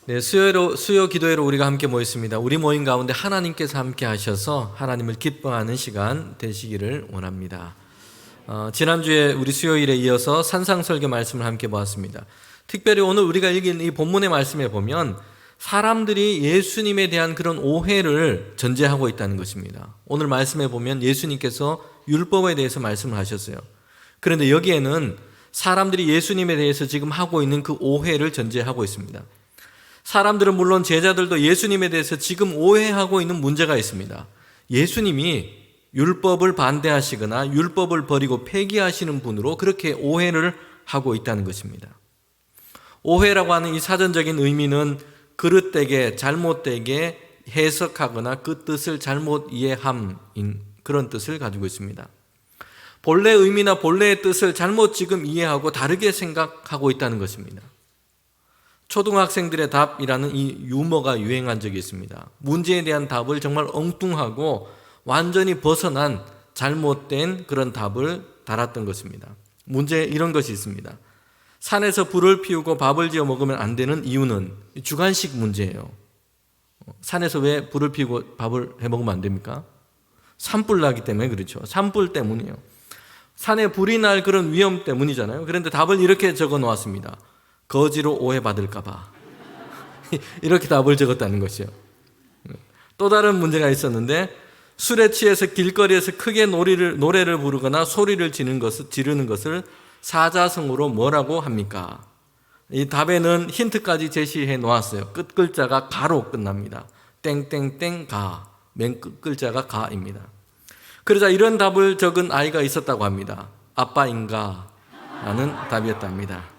네, 수요 기도회로 우리가 함께 모였습니다. 우리 모임 가운데 하나님께서 함께 하셔서 하나님을 기뻐하는 시간 되시기를 원합니다. 지난주에 우리 수요일에 이어서 산상설교 말씀을 함께 보았습니다. 특별히 오늘 우리가 읽은 이 본문의 말씀에 보면 사람들이 예수님에 대한 그런 오해를 전제하고 있다는 것입니다. 오늘 말씀에 보면 예수님께서 율법에 대해서 말씀을 하셨어요. 그런데 여기에는 사람들이 예수님에 대해서 지금 하고 있는 그 오해를 전제하고 있습니다. 사람들은 물론 제자들도 예수님에 대해서 지금 오해하고 있는 문제가 있습니다. 예수님이 율법을 반대하시거나 율법을 버리고 폐기하시는 분으로 그렇게 오해를 하고 있다는 것입니다. 오해라고 하는 이 사전적인 의미는 그릇되게 잘못되게 해석하거나 그 뜻을 잘못 이해함인 그런 뜻을 가지고 있습니다. 본래 의미나 본래의 뜻을 잘못 지금 이해하고 다르게 생각하고 있다는 것입니다. 초등학생들의 답이라는 이 유머가 유행한 적이 있습니다. 문제에 대한 답을 정말 엉뚱하고 완전히 벗어난 잘못된 그런 답을 달았던 것입니다. 문제에 이런 것이 있습니다. 산에서 불을 피우고 밥을 지어 먹으면 안 되는 이유는 주관식 문제예요. 산에서 왜 불을 피우고 밥을 해 먹으면 안 됩니까? 산불 나기 때문에 그렇죠. 산불 때문이에요. 산에 불이 날 그런 위험 때문이잖아요. 그런데 답을 이렇게 적어 놓았습니다. 거지로 오해받을까 봐. 이렇게 답을 적었다는 것이요. 또 다른 문제가 있었는데 술에 취해서 길거리에서 크게 노래를 부르거나 소리를 지르는 것을 사자성어로 뭐라고 합니까? 이 답에는 힌트까지 제시해 놓았어요. 끝 글자가 가로 끝납니다. 땡땡땡 가. 맨 끝 글자가 가입니다. 그러자 이런 답을 적은 아이가 있었다고 합니다. 아빠인가? 라는 답이었답니다.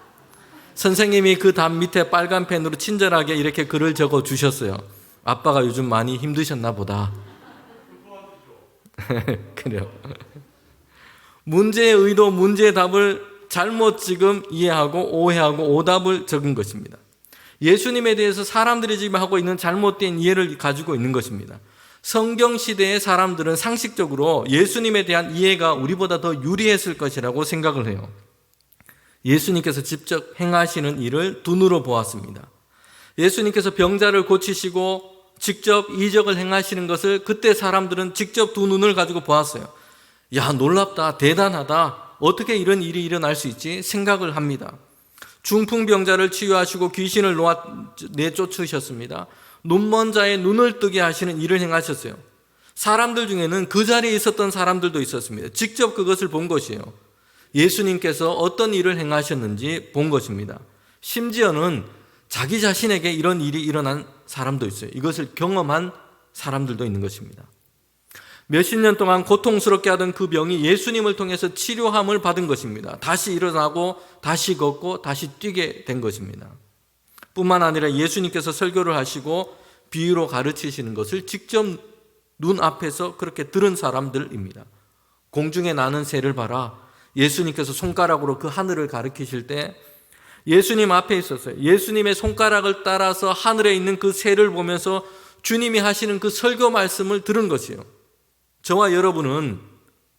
선생님이 그 답 밑에 빨간 펜으로 친절하게 이렇게 글을 적어 주셨어요. 아빠가 요즘 많이 힘드셨나 보다. 그래요. 문제의 의도, 문제의 답을 잘못 지금 이해하고 오해하고 오답을 적은 것입니다. 예수님에 대해서 사람들이 지금 하고 있는 잘못된 이해를 가지고 있는 것입니다. 성경 시대의 사람들은 상식적으로 예수님에 대한 이해가 우리보다 더 유리했을 것이라고 생각을 해요. 예수님께서 직접 행하시는 일을 눈으로 보았습니다. 예수님께서 병자를 고치시고 직접 이적을 행하시는 것을 그때 사람들은 직접 두 눈을 가지고 보았어요. 야, 놀랍다, 대단하다, 어떻게 이런 일이 일어날 수 있지? 생각을 합니다. 중풍병자를 치유하시고 귀신을 내쫓으셨습니다. 눈먼 자의 눈을 뜨게 하시는 일을 행하셨어요. 사람들 중에는 그 자리에 있었던 사람들도 있었습니다. 직접 그것을 본 것이에요. 예수님께서 어떤 일을 행하셨는지 본 것입니다. 심지어는 자기 자신에게 이런 일이 일어난 사람도 있어요. 이것을 경험한 사람들도 있는 것입니다. 몇십 년 동안 고통스럽게 하던 그 병이 예수님을 통해서 치료함을 받은 것입니다. 다시 일어나고 다시 걷고 다시 뛰게 된 것입니다. 뿐만 아니라 예수님께서 설교를 하시고 비유로 가르치시는 것을 직접 눈앞에서 그렇게 들은 사람들입니다. 공중에 나는 새를 봐라. 예수님께서 손가락으로 그 하늘을 가리키실 때 예수님 앞에 있었어요. 예수님의 손가락을 따라서 하늘에 있는 그 새를 보면서 주님이 하시는 그 설교 말씀을 들은 것이에요. 저와 여러분은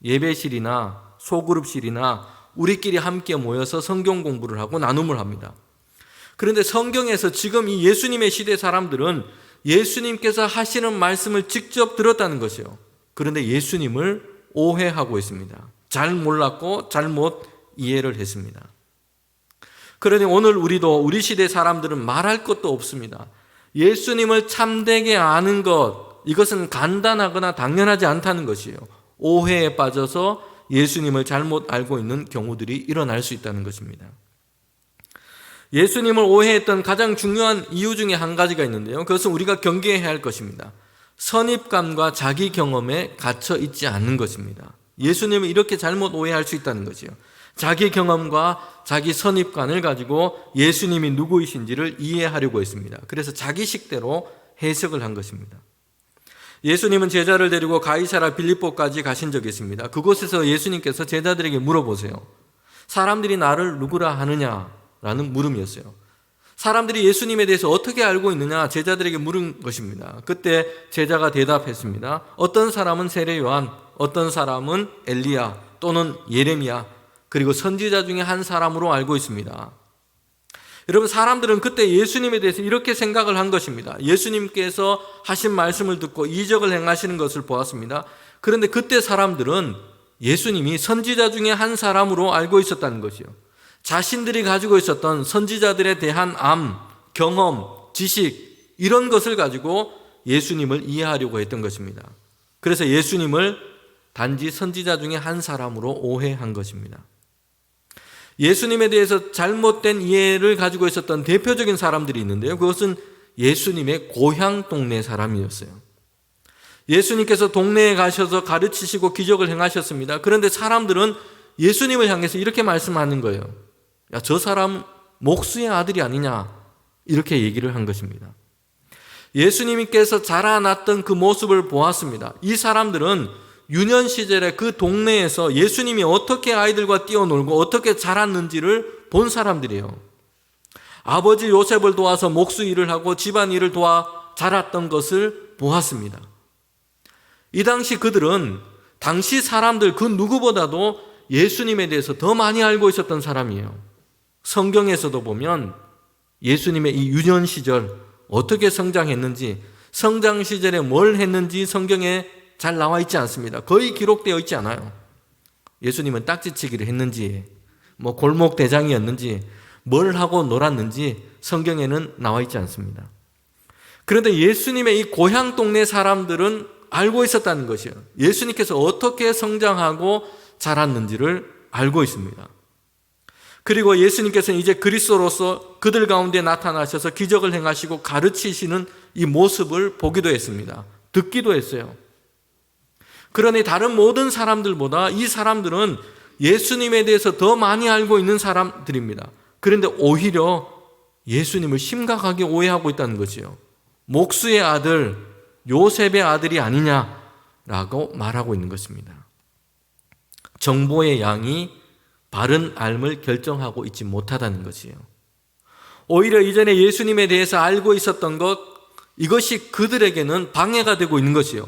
예배실이나 소그룹실이나 우리끼리 함께 모여서 성경 공부를 하고 나눔을 합니다. 그런데 성경에서 지금 이 예수님의 시대 사람들은 예수님께서 하시는 말씀을 직접 들었다는 것이에요. 그런데 예수님을 오해하고 있습니다. 잘 몰랐고 잘못 이해를 했습니다. 그러니 오늘 우리 시대 사람들은 말할 것도 없습니다. 예수님을 참되게 아는 것, 이것은 간단하거나 당연하지 않다는 것이에요. 오해에 빠져서 예수님을 잘못 알고 있는 경우들이 일어날 수 있다는 것입니다. 예수님을 오해했던 가장 중요한 이유 중에 한 가지가 있는데요. 그것은 우리가 경계해야 할 것입니다. 선입감과 자기 경험에 갇혀 있지 않는 것입니다. 예수님을 이렇게 잘못 오해할 수 있다는 거지요. 자기 경험과 자기 선입관을 가지고 예수님이 누구이신지를 이해하려고 했습니다. 그래서 자기식대로 해석을 한 것입니다. 예수님은 제자를 데리고 가이사라 빌립보까지 가신 적이 있습니다. 그곳에서 예수님께서 제자들에게 물어보세요. 사람들이 나를 누구라 하느냐라는 물음이었어요. 사람들이 예수님에 대해서 어떻게 알고 있느냐 제자들에게 물은 것입니다. 그때 제자가 대답했습니다. 어떤 사람은 세례 요한, 어떤 사람은 엘리야 또는 예레미야, 그리고 선지자 중에 한 사람으로 알고 있습니다. 여러분, 사람들은 그때 예수님에 대해서 이렇게 생각을 한 것입니다. 예수님께서 하신 말씀을 듣고 이적을 행하시는 것을 보았습니다. 그런데 그때 사람들은 예수님이 선지자 중에 한 사람으로 알고 있었다는 것이요. 자신들이 가지고 있었던 선지자들에 대한 암, 경험, 지식, 이런 것을 가지고 예수님을 이해하려고 했던 것입니다. 그래서 예수님을 단지 선지자 중에 한 사람으로 오해한 것입니다. 예수님에 대해서 잘못된 이해를 가지고 있었던 대표적인 사람들이 있는데요. 그것은 예수님의 고향 동네 사람이었어요. 예수님께서 동네에 가셔서 가르치시고 기적을 행하셨습니다. 그런데 사람들은 예수님을 향해서 이렇게 말씀하는 거예요. 야, 저 사람 목수의 아들이 아니냐, 이렇게 얘기를 한 것입니다. 예수님께서 자라났던 그 모습을 보았습니다. 이 사람들은 유년 시절에 그 동네에서 예수님이 어떻게 아이들과 뛰어놀고 어떻게 자랐는지를 본 사람들이에요. 아버지 요셉을 도와서 목수 일을 하고 집안 일을 도와 자랐던 것을 보았습니다. 이 당시 그들은 당시 사람들 그 누구보다도 예수님에 대해서 더 많이 알고 있었던 사람이에요. 성경에서도 보면 예수님의 이 유년 시절 어떻게 성장했는지, 성장 시절에 뭘 했는지 성경에 잘 나와 있지 않습니다. 거의 기록되어 있지 않아요. 예수님은 딱지치기를 했는지, 골목 대장이었는지, 뭘 하고 놀았는지 성경에는 나와 있지 않습니다. 그런데 예수님의 이 고향 동네 사람들은 알고 있었다는 것이에요. 예수님께서 어떻게 성장하고 자랐는지를 알고 있습니다. 그리고 예수님께서는 이제 그리스도로서 그들 가운데 나타나셔서 기적을 행하시고 가르치시는 이 모습을 보기도 했습니다. 듣기도 했어요. 그러니 다른 모든 사람들보다 이 사람들은 예수님에 대해서 더 많이 알고 있는 사람들입니다. 그런데 오히려 예수님을 심각하게 오해하고 있다는 것이요. 목수의 아들, 요셉의 아들이 아니냐라고 말하고 있는 것입니다. 정보의 양이 바른 알을 결정하고 있지 못하다는 것이에요. 오히려 이전에 예수님에 대해서 알고 있었던 것, 이것이 그들에게는 방해가 되고 있는 것이요.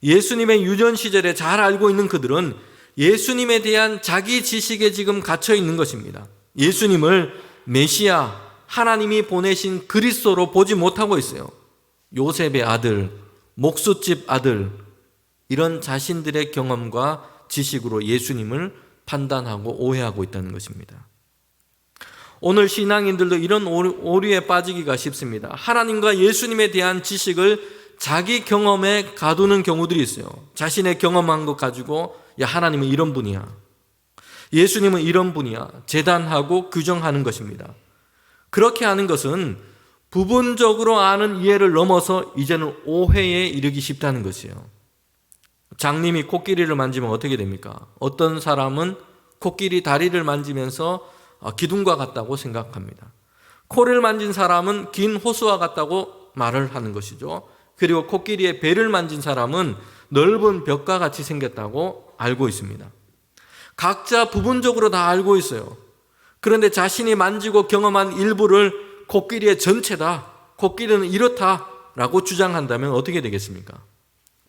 예수님의 유년 시절에 잘 알고 있는 그들은 예수님에 대한 자기 지식에 지금 갇혀 있는 것입니다. 예수님을 메시아, 하나님이 보내신 그리스도로 보지 못하고 있어요. 요셉의 아들, 목수집 아들, 이런 자신들의 경험과 지식으로 예수님을 판단하고 오해하고 있다는 것입니다. 오늘 신앙인들도 이런 오류에 빠지기가 쉽습니다. 하나님과 예수님에 대한 지식을 자기 경험에 가두는 경우들이 있어요. 자신의 경험한 것 가지고 야, 하나님은 이런 분이야, 예수님은 이런 분이야 재단하고 규정하는 것입니다. 그렇게 하는 것은 부분적으로 아는 이해를 넘어서 이제는 오해에 이르기 쉽다는 것이에요. 장님이 코끼리를 만지면 어떻게 됩니까? 어떤 사람은 코끼리 다리를 만지면서 기둥과 같다고 생각합니다. 코를 만진 사람은 긴 호수와 같다고 말을 하는 것이죠. 그리고 코끼리의 배를 만진 사람은 넓은 벽과 같이 생겼다고 알고 있습니다. 각자 부분적으로 다 알고 있어요. 그런데 자신이 만지고 경험한 일부를 코끼리의 전체다, 코끼리는 이렇다라고 주장한다면 어떻게 되겠습니까?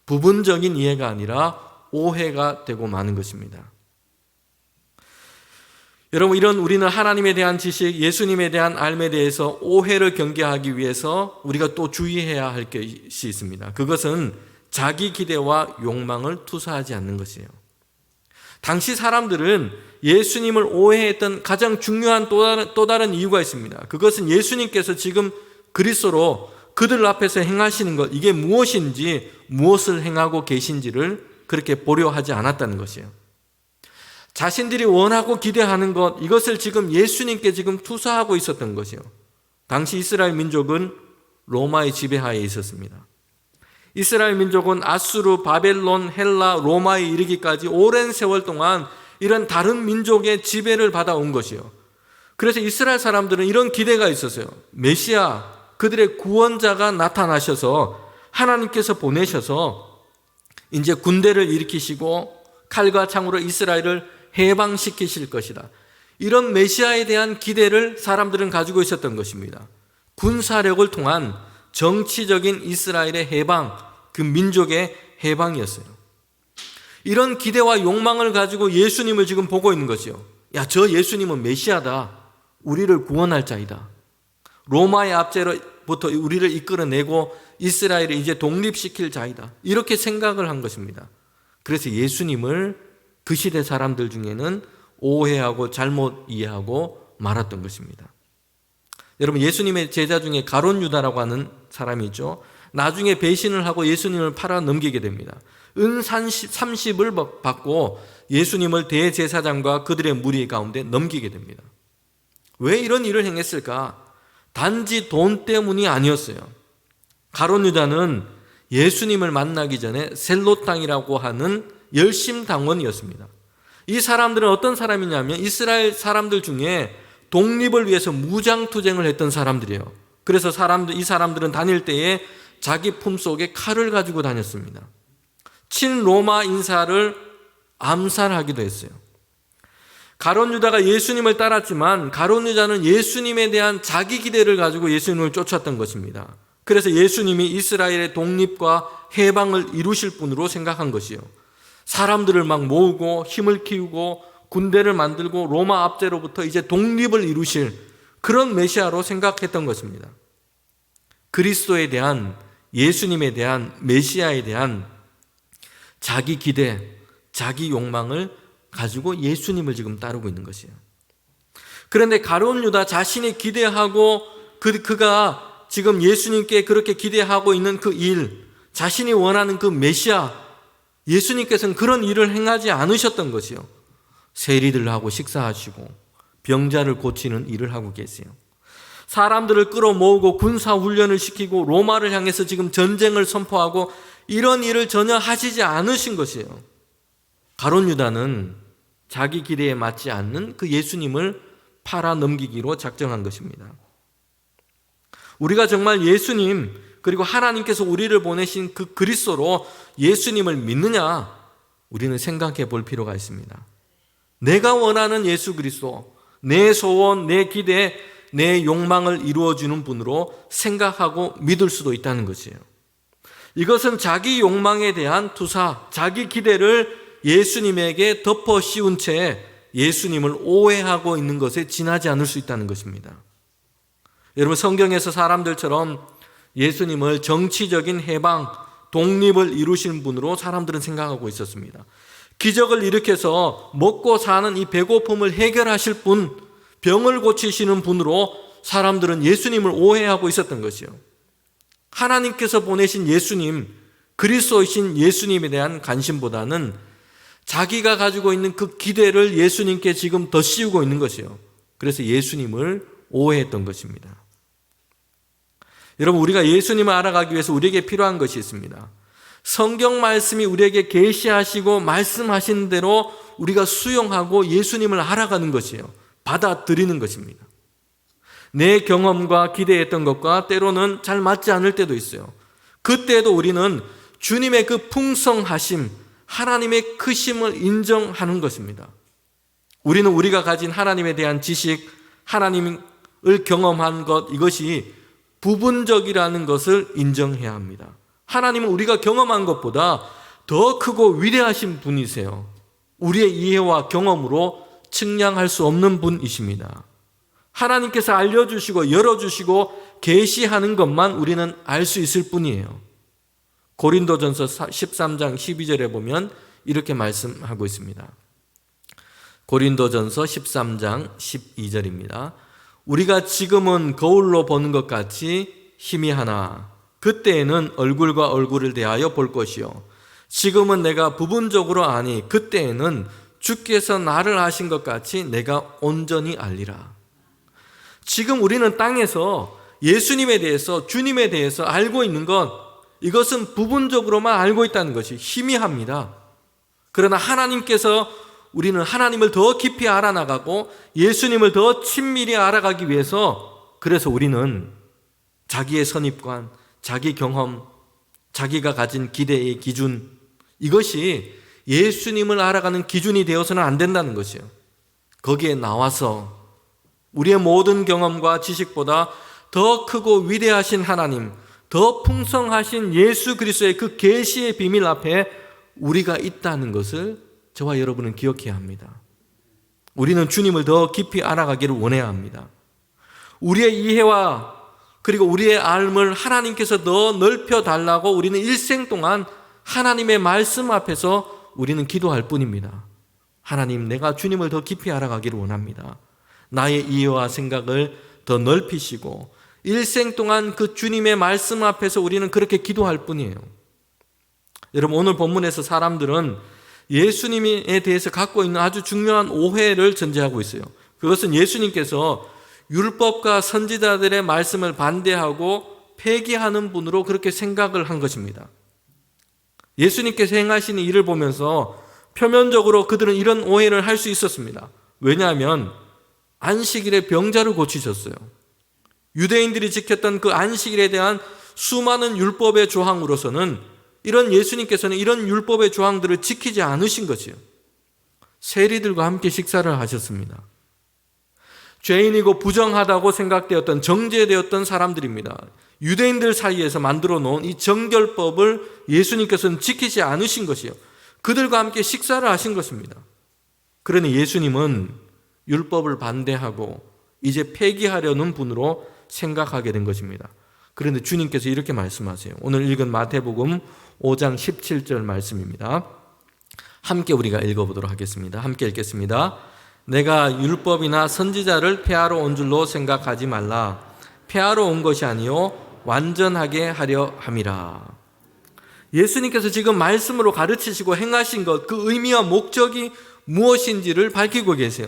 부분적인 이해가 아니라 오해가 되고 마는 것입니다. 여러분, 이런 우리는 하나님에 대한 지식, 예수님에 대한 알에 대해서 오해를 경계하기 위해서 우리가 또 주의해야 할 것이 있습니다. 그것은 자기 기대와 욕망을 투사하지 않는 것이에요. 당시 사람들은 예수님을 오해했던 가장 중요한 또 다른 이유가 있습니다. 그것은 예수님께서 지금 그리스도로 그들 앞에서 행하시는 것, 이게 무엇인지, 무엇을 행하고 계신지를 그렇게 보려 하지 않았다는 것이에요. 자신들이 원하고 기대하는 것, 이것을 지금 예수님께 지금 투사하고 있었던 것이요. 당시 이스라엘 민족은 로마의 지배하에 있었습니다. 이스라엘 민족은 아수르, 바벨론, 헬라, 로마에 이르기까지 오랜 세월 동안 이런 다른 민족의 지배를 받아온 것이요. 그래서 이스라엘 사람들은 이런 기대가 있었어요. 메시아, 그들의 구원자가 나타나셔서 하나님께서 보내셔서 이제 군대를 일으키시고 칼과 창으로 이스라엘을 해방시키실 것이다. 이런 메시아에 대한 기대를 사람들은 가지고 있었던 것입니다. 군사력을 통한 정치적인 이스라엘의 해방, 그 민족의 해방이었어요. 이런 기대와 욕망을 가지고 예수님을 지금 보고 있는 거죠. 야, 저 예수님은 메시아다, 우리를 구원할 자이다, 로마의 압제로부터 우리를 이끌어내고 이스라엘을 이제 독립시킬 자이다. 이렇게 생각을 한 것입니다. 그래서 예수님을 그 시대 사람들 중에는 오해하고 잘못 이해하고 말았던 것입니다. 여러분, 예수님의 제자 중에 가룟 유다라고 하는 사람이 있죠. 나중에 배신을 하고 예수님을 팔아 넘기게 됩니다. 은 30을 받고 예수님을 대제사장과 그들의 무리 가운데 넘기게 됩니다. 왜 이런 일을 행했을까? 단지 돈 때문이 아니었어요. 가룟 유다는 예수님을 만나기 전에 셀롯당이라고 하는 열심당원이었습니다. 이 사람들은 어떤 사람이냐면 이스라엘 사람들 중에 독립을 위해서 무장투쟁을 했던 사람들이에요. 그래서 이 사람들은 다닐 때에 자기 품속에 칼을 가지고 다녔습니다. 친로마 인사를 암살하기도 했어요. 가룟 유다가 예수님을 따랐지만 가룟 유다는 예수님에 대한 자기 기대를 가지고 예수님을 쫓았던 것입니다. 그래서 예수님이 이스라엘의 독립과 해방을 이루실 분으로 생각한 것이요. 사람들을 막 모으고 힘을 키우고 군대를 만들고 로마 압제로부터 이제 독립을 이루실 그런 메시아로 생각했던 것입니다. 그리스도에 대한, 예수님에 대한, 메시아에 대한 자기 기대, 자기 욕망을 가지고 예수님을 지금 따르고 있는 것이에요. 그런데 가룟 유다 자신이 기대하고 그가 지금 예수님께 그렇게 기대하고 있는 그 일, 자신이 원하는 그 메시아, 예수님께서는 그런 일을 행하지 않으셨던 것이요. 세리들하고 식사하시고 병자를 고치는 일을 하고 계세요. 사람들을 끌어모으고 군사훈련을 시키고 로마를 향해서 지금 전쟁을 선포하고 이런 일을 전혀 하시지 않으신 것이에요. 가룟 유다는 자기 기대에 맞지 않는 그 예수님을 팔아 넘기기로 작정한 것입니다. 우리가 정말 예수님 그리고 하나님께서 우리를 보내신 그 그리스도로 예수님을 믿느냐? 우리는 생각해 볼 필요가 있습니다. 내가 원하는 예수 그리스도, 내 소원, 내 기대, 내 욕망을 이루어주는 분으로 생각하고 믿을 수도 있다는 것이에요. 이것은 자기 욕망에 대한 투사, 자기 기대를 예수님에게 덮어 씌운 채 예수님을 오해하고 있는 것에 지나지 않을 수 있다는 것입니다. 여러분, 성경에서 사람들처럼 예수님을 정치적인 해방, 독립을 이루신 분으로 사람들은 생각하고 있었습니다. 기적을 일으켜서 먹고 사는 이 배고픔을 해결하실 분, 병을 고치시는 분으로 사람들은 예수님을 오해하고 있었던 것이요. 하나님께서 보내신 예수님, 그리스도이신 예수님에 대한 관심보다는 자기가 가지고 있는 그 기대를 예수님께 지금 더 씌우고 있는 것이요. 그래서 예수님을 오해했던 것입니다. 여러분, 우리가 예수님을 알아가기 위해서 우리에게 필요한 것이 있습니다. 성경 말씀이 우리에게 계시하시고 말씀하신 대로 우리가 수용하고 예수님을 알아가는 것이에요. 받아들이는 것입니다. 내 경험과 기대했던 것과 때로는 잘 맞지 않을 때도 있어요. 그때도 우리는 주님의 그 풍성하심, 하나님의 크심을 인정하는 것입니다. 우리는 우리가 가진 하나님에 대한 지식, 하나님을 경험한 것, 이것이 부분적이라는 것을 인정해야 합니다. 하나님은 우리가 경험한 것보다 더 크고 위대하신 분이세요. 우리의 이해와 경험으로 측량할 수 없는 분이십니다. 하나님께서 알려주시고 열어주시고 계시하는 것만 우리는 알 수 있을 뿐이에요. 고린도전서 13장 12절에 보면 이렇게 말씀하고 있습니다. 고린도전서 13장 12절입니다. 우리가 지금은 거울로 보는 것 같이 희미하나 그때에는 얼굴과 얼굴을 대하여 볼 것이요 지금은 내가 부분적으로 아니 그때에는 주께서 나를 아신 것 같이 내가 온전히 알리라. 지금 우리는 땅에서 예수님에 대해서, 주님에 대해서 알고 있는 것, 이것은 부분적으로만 알고 있다는 것이 희미합니다. 그러나 하나님께서, 우리는 하나님을 더 깊이 알아나가고 예수님을 더 친밀히 알아가기 위해서, 그래서 우리는 자기의 선입관, 자기 경험, 자기가 가진 기대의 기준, 이것이 예수님을 알아가는 기준이 되어서는 안 된다는 것이에요. 거기에 나와서 우리의 모든 경험과 지식보다 더 크고 위대하신 하나님, 더 풍성하신 예수 그리스도의 그 계시의 비밀 앞에 우리가 있다는 것을 저와 여러분은 기억해야 합니다. 우리는 주님을 더 깊이 알아가기를 원해야 합니다. 우리의 이해와 그리고 우리의 삶을 하나님께서 더 넓혀 달라고 우리는 일생 동안 하나님의 말씀 앞에서 우리는 기도할 뿐입니다. 하나님, 내가 주님을 더 깊이 알아가기를 원합니다. 나의 이해와 생각을 더 넓히시고 일생 동안 그 주님의 말씀 앞에서 우리는 그렇게 기도할 뿐이에요. 여러분, 오늘 본문에서 사람들은 예수님에 대해서 갖고 있는 아주 중요한 오해를 전제하고 있어요. 그것은 예수님께서 율법과 선지자들의 말씀을 반대하고 폐기하는 분으로 그렇게 생각을 한 것입니다. 예수님께서 행하시는 일을 보면서 표면적으로 그들은 이런 오해를 할 수 있었습니다. 왜냐하면 안식일에 병자를 고치셨어요. 유대인들이 지켰던 그 안식일에 대한 수많은 율법의 조항으로서는 이런 예수님께서는 이런 율법의 조항들을 지키지 않으신 것이에요. 세리들과 함께 식사를 하셨습니다. 죄인이고 부정하다고 생각되었던, 정죄되었던 사람들입니다. 유대인들 사이에서 만들어 놓은 이 정결법을 예수님께서는 지키지 않으신 것이에요. 그들과 함께 식사를 하신 것입니다. 그러니 예수님은 율법을 반대하고 이제 폐기하려는 분으로 생각하게 된 것입니다. 그런데 주님께서 이렇게 말씀하세요. 오늘 읽은 마태복음 5장 17절 말씀입니다. 함께 우리가 읽어보도록 하겠습니다. 함께 읽겠습니다. 내가 율법이나 선지자를 폐하러 온 줄로 생각하지 말라. 폐하러 온 것이 아니요 완전하게 하려 함이라. 예수님께서 지금 말씀으로 가르치시고 행하신 것, 그 의미와 목적이 무엇인지를 밝히고 계세요.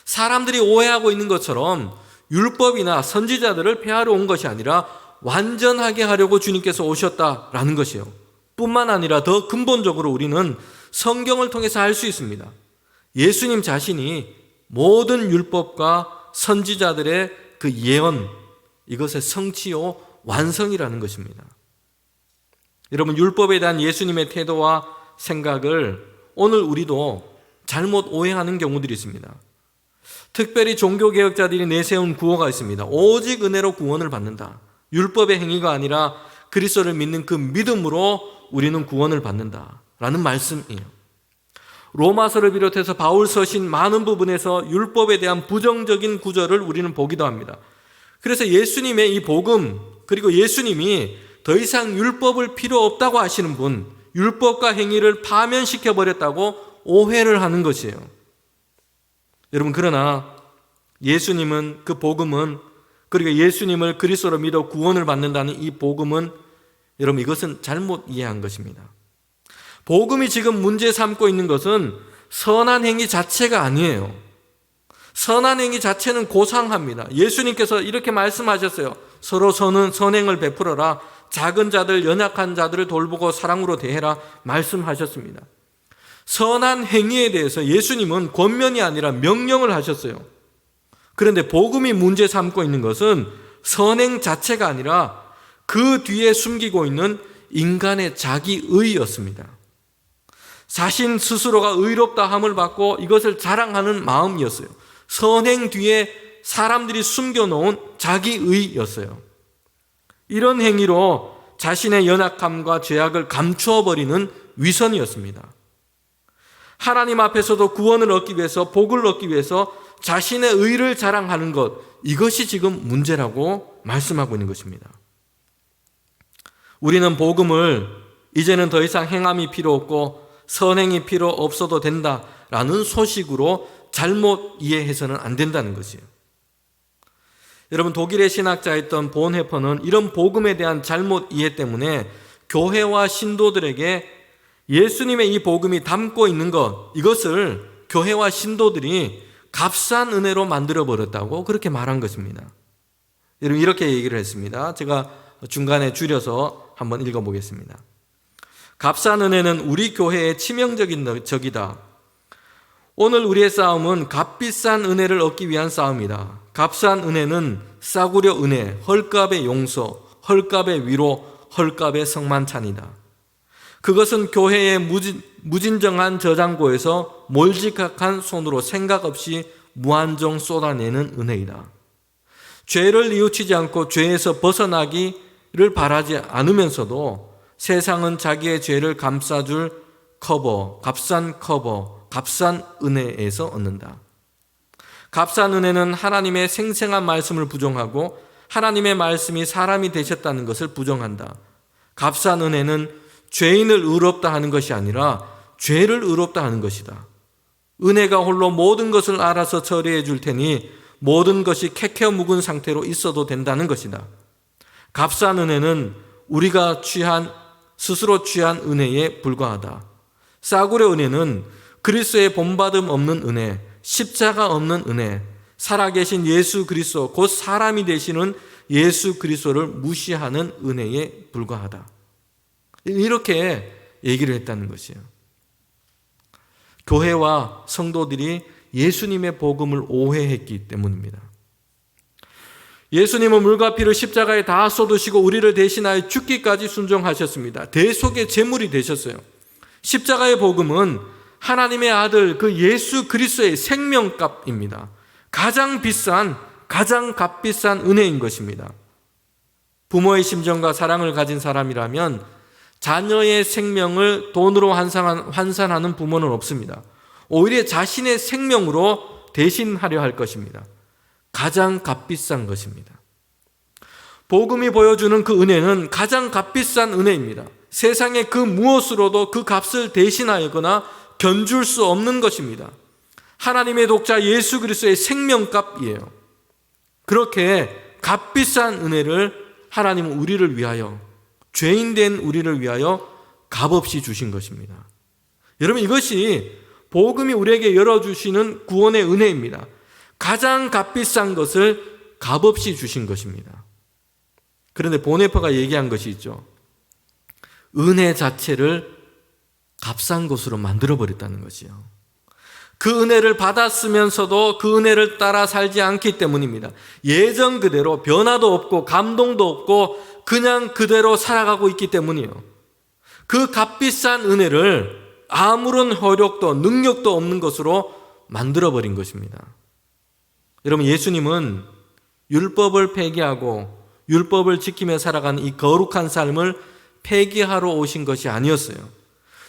사람들이 오해하고 있는 것처럼 율법이나 선지자들을 폐하러 온 것이 아니라 완전하게 하려고 주님께서 오셨다라는 것이에요. 뿐만 아니라 더 근본적으로 우리는 성경을 통해서 알 수 있습니다. 예수님 자신이 모든 율법과 선지자들의 그 예언, 이것의 성취요 완성이라는 것입니다. 여러분, 율법에 대한 예수님의 태도와 생각을 오늘 우리도 잘못 오해하는 경우들이 있습니다. 특별히 종교개혁자들이 내세운 구호가 있습니다. 오직 은혜로 구원을 받는다. 율법의 행위가 아니라 그리스도를 믿는 그 믿음으로 우리는 구원을 받는다라는 말씀이에요. 로마서를 비롯해서 바울 서신 많은 부분에서 율법에 대한 부정적인 구절을 우리는 보기도 합니다. 그래서 예수님의 이 복음, 그리고 예수님이 더 이상 율법을 필요 없다고 하시는 분, 율법과 행위를 파면시켜 버렸다고 오해를 하는 것이에요. 여러분, 그러나 예수님은, 그 복음은, 그리고 예수님을 그리스도로 믿어 구원을 받는다는 이 복음은, 여러분, 이것은 잘못 이해한 것입니다. 복음이 지금 문제 삼고 있는 것은 선한 행위 자체가 아니에요. 선한 행위 자체는 고상합니다. 예수님께서 이렇게 말씀하셨어요. 서로 선행을 베풀어라. 작은 자들, 연약한 자들을 돌보고 사랑으로 대해라 말씀하셨습니다. 선한 행위에 대해서 예수님은 권면이 아니라 명령을 하셨어요. 그런데 복음이 문제 삼고 있는 것은 선행 자체가 아니라 그 뒤에 숨기고 있는 인간의 자기의였습니다. 자신 스스로가 의롭다 함을 받고 이것을 자랑하는 마음이었어요. 선행 뒤에 사람들이 숨겨놓은 자기의였어요. 이런 행위로 자신의 연약함과 죄악을 감추어버리는 위선이었습니다. 하나님 앞에서도 구원을 얻기 위해서, 복을 얻기 위해서 자신의 의를 자랑하는 것, 이것이 지금 문제라고 말씀하고 있는 것입니다. 우리는 복음을 이제는 더 이상 행함이 필요 없고 선행이 필요 없어도 된다라는 소식으로 잘못 이해해서는 안 된다는 것이에요. 여러분, 독일의 신학자였던 본헤퍼는 이런 복음에 대한 잘못 이해 때문에 교회와 신도들에게 예수님의 이 복음이 담고 있는 것, 이것을 교회와 신도들이 값싼 은혜로 만들어버렸다고 그렇게 말한 것입니다. 여러분, 이렇게 얘기를 했습니다. 제가 중간에 줄여서 한번 읽어보겠습니다. 값싼 은혜는 우리 교회의 치명적인 적이다. 오늘 우리의 싸움은 값비싼 은혜를 얻기 위한 싸움이다. 값싼 은혜는 싸구려 은혜, 헐값의 용서, 헐값의 위로, 헐값의 성만찬이다. 그것은 교회의 무진정한 저장고에서 몰직한 손으로 생각 없이 무한정 쏟아내는 은혜이다. 죄를 뉘우치지 않고 죄에서 벗어나기를 바라지 않으면서도 세상은 자기의 죄를 감싸줄 값싼 값싼 은혜에서 얻는다. 값싼 은혜는 하나님의 생생한 말씀을 부정하고 하나님의 말씀이 사람이 되셨다는 것을 부정한다. 값싼 은혜는 죄인을 의롭다 하는 것이 아니라 죄를 의롭다 하는 것이다. 은혜가 홀로 모든 것을 알아서 처리해 줄 테니 모든 것이 캐캐 묵은 상태로 있어도 된다는 것이다. 값싼 은혜는 우리가 스스로 취한 은혜에 불과하다. 싸구려 은혜는 그리스도의 본받음 없는 은혜, 십자가 없는 은혜, 살아계신 예수 그리스도, 곧 사람이 되시는 예수 그리스도를 무시하는 은혜에 불과하다. 이렇게 얘기를 했다는 것이에요. 교회와 성도들이 예수님의 복음을 오해했기 때문입니다. 예수님은 물과 피를 십자가에 다 쏟으시고 우리를 대신하여 죽기까지 순종하셨습니다. 대속의 제물이 되셨어요. 십자가의 복음은 하나님의 아들 그 예수 그리스도의 생명값입니다. 가장 값비싼 은혜인 것입니다. 부모의 심정과 사랑을 가진 사람이라면 자녀의 생명을 돈으로 환산하는 부모는 없습니다. 오히려 자신의 생명으로 대신하려 할 것입니다. 가장 값비싼 것입니다. 복음이 보여주는 그 은혜는 가장 값비싼 은혜입니다. 세상의 그 무엇으로도 그 값을 대신하거나 견줄 수 없는 것입니다. 하나님의 독자 예수 그리스도의 생명값이에요. 그렇게 값비싼 은혜를 하나님은 우리를 위하여, 죄인된 우리를 위하여 값없이 주신 것입니다. 여러분, 이것이 복음이 우리에게 열어주시는 구원의 은혜입니다. 가장 값비싼 것을 값없이 주신 것입니다. 그런데 보네퍼가 얘기한 것이 있죠. 은혜 자체를 값싼 것으로 만들어버렸다는 것이요. 그 은혜를 받았으면서도 그 은혜를 따라 살지 않기 때문입니다. 예전 그대로 변화도 없고 감동도 없고 그냥 그대로 살아가고 있기 때문이에요. 그 값비싼 은혜를 아무런 효력도 능력도 없는 것으로 만들어버린 것입니다. 여러분, 예수님은 율법을 폐기하고 율법을 지키며 살아가는 이 거룩한 삶을 폐기하러 오신 것이 아니었어요.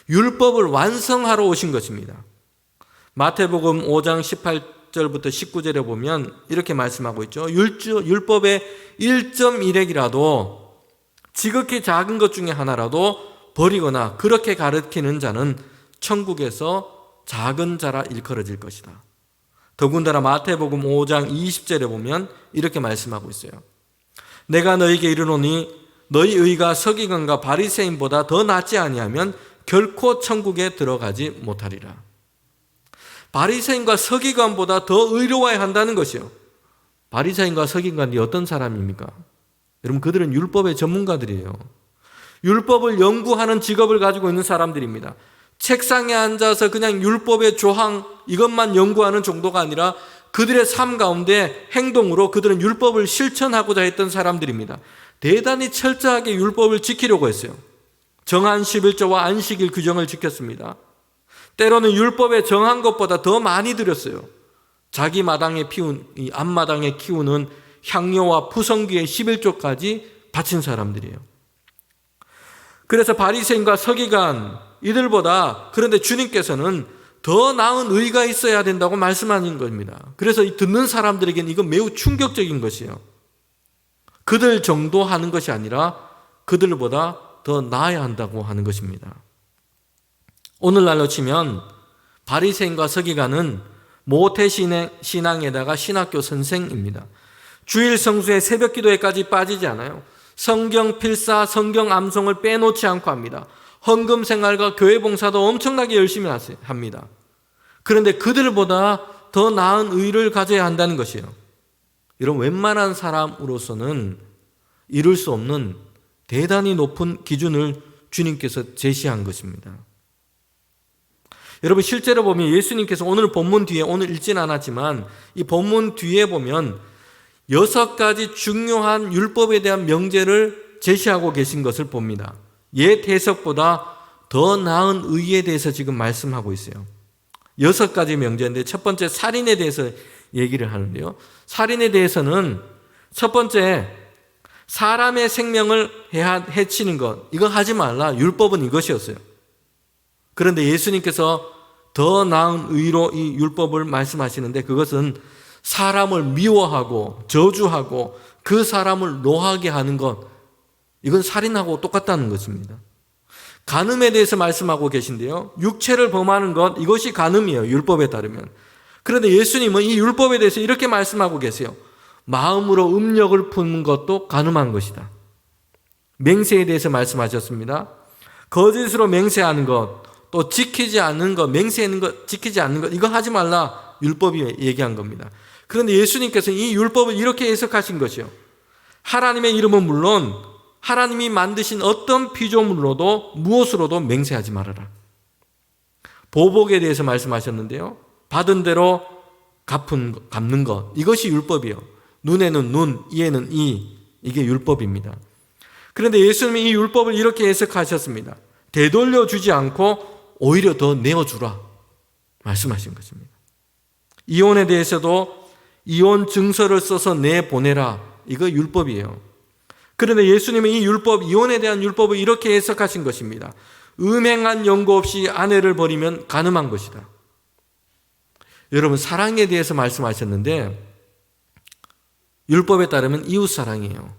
율법을 완성하러 오신 것입니다. 마태복음 5장 18절부터 19절에 보면 이렇게 말씀하고 있죠. 율법의 1.1획이라도 지극히 작은 것 중에 하나라도 버리거나 그렇게 가르치는 자는 천국에서 작은 자라 일컬어질 것이다. 더군다나 마태복음 5장 20절에 보면 이렇게 말씀하고 있어요. 내가 너희에게 이르노니 너희 의가 서기관과 바리새인보다 더 낫지 아니하면 결코 천국에 들어가지 못하리라. 바리새인과 서기관보다 더 의로워야 한다는 것이요. 바리새인과 서기관이 어떤 사람입니까? 여러분, 그들은 율법의 전문가들이에요. 율법을 연구하는 직업을 가지고 있는 사람들입니다. 책상에 앉아서 그냥 율법의 조항 이것만 연구하는 정도가 아니라 그들의 삶 가운데 행동으로 그들은 율법을 실천하고자 했던 사람들입니다. 대단히 철저하게 율법을 지키려고 했어요. 정한 11조와 안식일 규정을 지켰습니다. 때로는 율법에 정한 것보다 더 많이 드렸어요. 자기 마당에 이 앞마당에 키우는 향료와 푸성귀의 11조까지 바친 사람들이에요. 그래서 바리새인과 서기관 이들보다, 그런데 주님께서는 더 나은 의가 있어야 된다고 말씀하는 겁니다. 그래서 이 듣는 사람들에게는 이건 매우 충격적인 것이에요. 그들 정도 하는 것이 아니라 그들보다 더 나아야 한다고 하는 것입니다. 오늘날로 치면 바리새인과 서기관은 모태신앙에다가 신학교 선생입니다. 주일 성수의 새벽 기도회까지 빠지지 않아요. 성경 필사, 성경 암송을 빼놓지 않고 합니다. 헌금 생활과 교회 봉사도 엄청나게 열심히 합니다. 그런데 그들보다 더 나은 의를 가져야 한다는 것이에요. 이런 웬만한 사람으로서는 이룰 수 없는 대단히 높은 기준을 주님께서 제시한 것입니다. 여러분, 실제로 보면 예수님께서 오늘 본문 뒤에, 오늘 읽지는 않았지만 이 본문 뒤에 보면 6가지 중요한 율법에 대한 명제를 제시하고 계신 것을 봅니다. 옛 해석보다 더 나은 의에 대해서 지금 말씀하고 있어요. 6가지 명제인데 첫 번째 살인에 대해서 얘기를 하는데요. 살인에 대해서는 첫 번째, 사람의 생명을 해치는 것, 이거 하지 말라. 율법은 이것이었어요. 그런데 예수님께서 더 나은 의로 이 율법을 말씀하시는데 그것은 사람을 미워하고 저주하고 그 사람을 노하게 하는 것, 이건 살인하고 똑같다는 것입니다. 간음에 대해서 말씀하고 계신데요. 육체를 범하는 것, 이것이 간음이에요. 율법에 따르면. 그런데 예수님은 이 율법에 대해서 이렇게 말씀하고 계세요. 마음으로 음력을 푸는 것도 간음한 것이다. 맹세에 대해서 말씀하셨습니다. 거짓으로 맹세하는 것, 또 지키지 않는 것, 맹세하는 것, 지키지 않는 것, 이거 하지 말라 율법이 얘기한 겁니다. 그런데 예수님께서 이 율법을 이렇게 해석하신 것이요. 하나님의 이름은 물론 하나님이 만드신 어떤 피조물로도 무엇으로도 맹세하지 말아라. 보복에 대해서 말씀하셨는데요. 받은 대로 갚는 것, 이것이 율법이요. 눈에는 눈, 이에는 이, 이게 율법입니다. 그런데 예수님이 이 율법을 이렇게 해석하셨습니다. 되돌려 주지 않고 오히려 더 내어주라 말씀하신 것입니다. 이혼에 대해서도 이혼 증서를 써서 내보내라, 이거 율법이에요. 그런데 예수님은 이 율법, 이혼에 대한 율법을 이렇게 해석하신 것입니다. 음행한 연고 없이 아내를 버리면 간음한 것이다. 여러분, 사랑에 대해서 말씀하셨는데 율법에 따르면 이웃사랑이에요.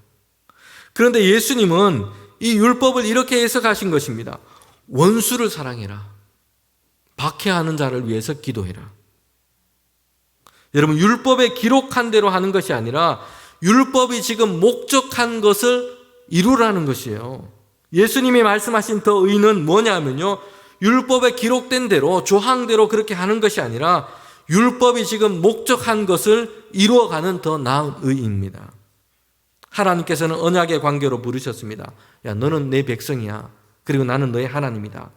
그런데 예수님은 이 율법을 이렇게 해석하신 것입니다. 원수를 사랑해라. 박해하는 자를 위해서 기도해라. 여러분, 율법에 기록한 대로 하는 것이 아니라 율법이 지금 목적한 것을 이루라는 것이에요. 예수님이 말씀하신 더 의는 뭐냐면요, 율법에 기록된 대로 조항대로 그렇게 하는 것이 아니라 율법이 지금 목적한 것을 이루어가는 더 나은 의입니다. 하나님께서는 언약의 관계로 부르셨습니다. 야, 너는 내 백성이야. 그리고 나는 너의 하나님이다.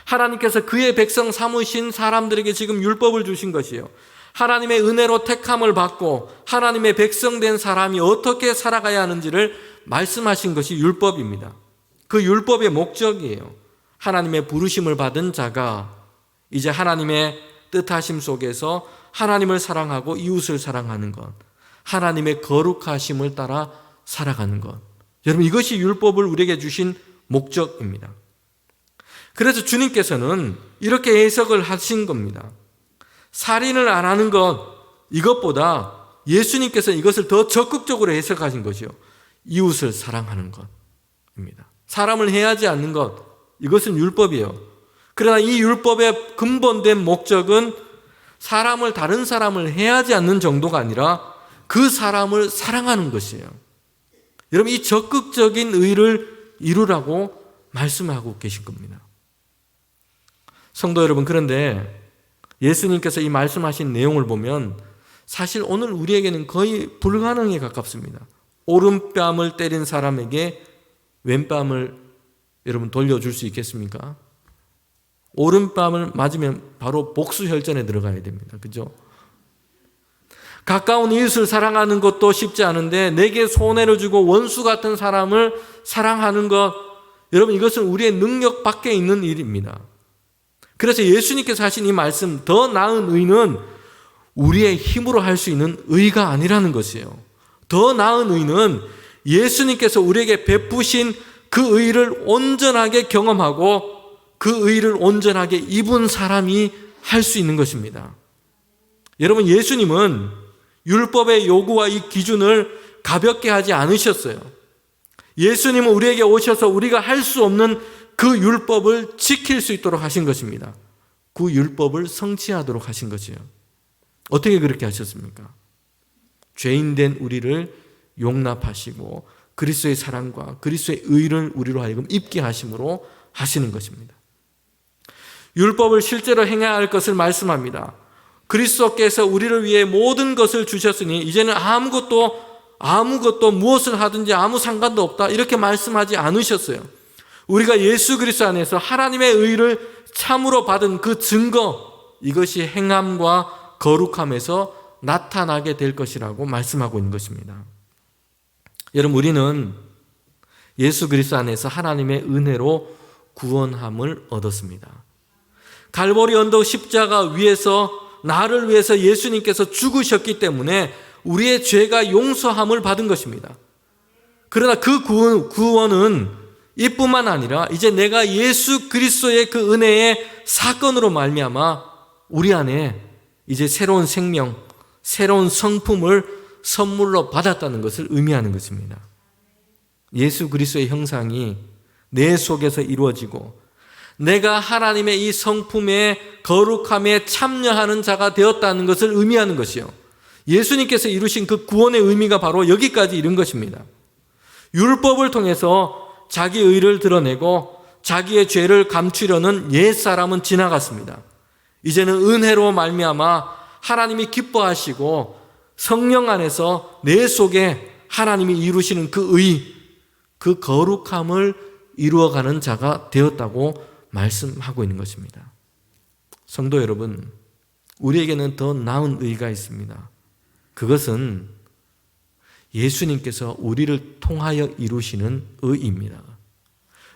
하나님께서 그의 백성 삼으신 사람들에게 지금 율법을 주신 것이에요. 하나님의 은혜로 택함을 받고 하나님의 백성 된 사람이 어떻게 살아가야 하는지를 말씀하신 것이 율법입니다. 그 율법의 목적이에요. 하나님의 부르심을 받은 자가 이제 하나님의 뜻하심 속에서 하나님을 사랑하고 이웃을 사랑하는 것, 하나님의 거룩하심을 따라 살아가는 것. 여러분, 이것이 율법을 우리에게 주신 목적입니다. 그래서 주님께서는 이렇게 해석을 하신 겁니다. 살인을 안 하는 것, 이것보다 예수님께서 이것을 더 적극적으로 해석하신 것이요. 이웃을 사랑하는 것입니다. 사람을 해하지 않는 것, 이것은 율법이에요. 그러나 이 율법의 근본된 목적은 다른 사람을 해하지 않는 정도가 아니라 그 사람을 사랑하는 것이에요. 여러분, 이 적극적인 의를 이루라고 말씀하고 계신 겁니다. 성도 여러분, 그런데 예수님께서 이 말씀하신 내용을 보면 사실 오늘 우리에게는 거의 불가능에 가깝습니다. 오른뺨을 때린 사람에게 왼뺨을 여러분 돌려줄 수 있겠습니까? 오른뺨을 맞으면 바로 복수혈전에 들어가야 됩니다. 그죠? 가까운 이웃을 사랑하는 것도 쉽지 않은데 내게 손해를 주고 원수 같은 사람을 사랑하는 것, 여러분, 이것은 우리의 능력 밖에 있는 일입니다. 그래서 예수님께서 하신 이 말씀, 더 나은 의는 우리의 힘으로 할 수 있는 의가 아니라는 것이에요. 더 나은 의는 예수님께서 우리에게 베푸신 그 의를 온전하게 경험하고 그 의를 온전하게 입은 사람이 할 수 있는 것입니다. 여러분, 예수님은 율법의 요구와 이 기준을 가볍게 하지 않으셨어요. 예수님은 우리에게 오셔서 우리가 할 수 없는 그 율법을 지킬 수 있도록 하신 것입니다. 그 율법을 성취하도록 하신 것이에요. 어떻게 그렇게 하셨습니까? 죄인된 우리를 용납하시고 그리스도의 사랑과 그리스도의 의를 우리로 하여금 입게 하심으로 하시는 것입니다. 율법을 실제로 행해야 할 것을 말씀합니다. 그리스도께서 우리를 위해 모든 것을 주셨으니 이제는 아무것도 무엇을 하든지 아무 상관도 없다, 이렇게 말씀하지 않으셨어요. 우리가 예수 그리스도 안에서 하나님의 의를 참으로 받은 그 증거, 이것이 행함과 거룩함에서 나타나게 될 것이라고 말씀하고 있는 것입니다. 여러분, 우리는 예수 그리스도 안에서 하나님의 은혜로 구원함을 얻었습니다. 갈보리 언덕 십자가 위에서 나를 위해서 예수님께서 죽으셨기 때문에 우리의 죄가 용서함을 받은 것입니다. 그러나 그 구원은 이뿐만 아니라 이제 내가 예수 그리스도의 그 은혜의 사건으로 말미암아 우리 안에 이제 새로운 생명, 새로운 성품을 선물로 받았다는 것을 의미하는 것입니다. 예수 그리스도의 형상이 내 속에서 이루어지고 내가 하나님의 이 성품의 거룩함에 참여하는 자가 되었다는 것을 의미하는 것이요. 예수님께서 이루신 그 구원의 의미가 바로 여기까지 이른 것입니다. 율법을 통해서 자기의 의를 드러내고 자기의 죄를 감추려는 옛사람은 지나갔습니다. 이제는 은혜로 말미암아 하나님이 기뻐하시고 성령 안에서 내 속에 하나님이 이루시는 그 의, 그 거룩함을 이루어가는 자가 되었다고 말씀하고 있는 것입니다. 성도 여러분, 우리에게는 더 나은 의가 있습니다. 그것은 예수님께서 우리를 통하여 이루시는 의입니다.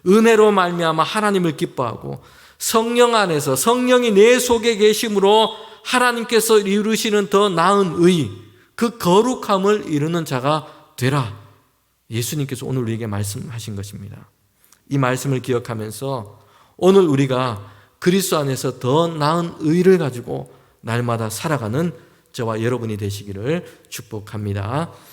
은혜로 말미암아 하나님을 기뻐하고 성령 안에서 성령이 내 속에 계심으로 하나님께서 이루시는 더 나은 의, 그 거룩함을 이루는 자가 되라. 예수님께서 오늘 우리에게 말씀하신 것입니다. 이 말씀을 기억하면서 오늘 우리가 그리스도 안에서 더 나은 의를 가지고 날마다 살아가는 저와 여러분이 되시기를 축복합니다.